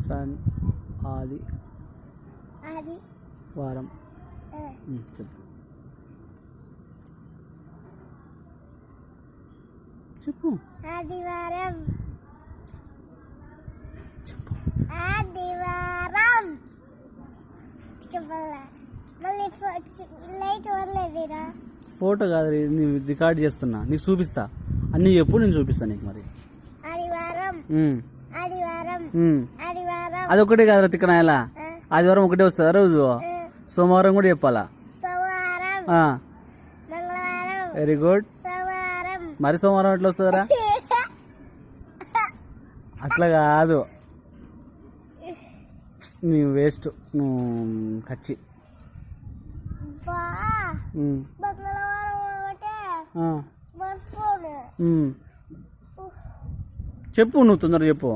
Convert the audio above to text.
sun ఆది వారం చెప్పు చెప్పు ఆదివారం చెప్పు ఆదివారం చెప్పాలా మళ్ళీ లైట్ వదలేదురా ఫోటో కాదు నేను రికార్డ్ చేస్తున్నా నీకు చూపిస్తా అన్నీ చెప్పు నేను చూపిస్తా నీకు మరి ఆదివారం ఆదివారం ఆదివారం అదొకటే కాదు తిక్కన ఎలా ఆదివారం ఒకటే వస్తుందా రోజు సోమవారం కూడా చెప్పాలా సోమవారం మంగళవారం వెరీ గుడ్ సోమవారం మరి సోమవారం ఎట్లా వస్తుందరా అట్లా కాదు నువ్వు వేస్ట్ నువ్వు కచ్చి మంగళవారం ఒకటే మర్చిపోను చెప్పు నువ్వు తొందరగా చెప్పు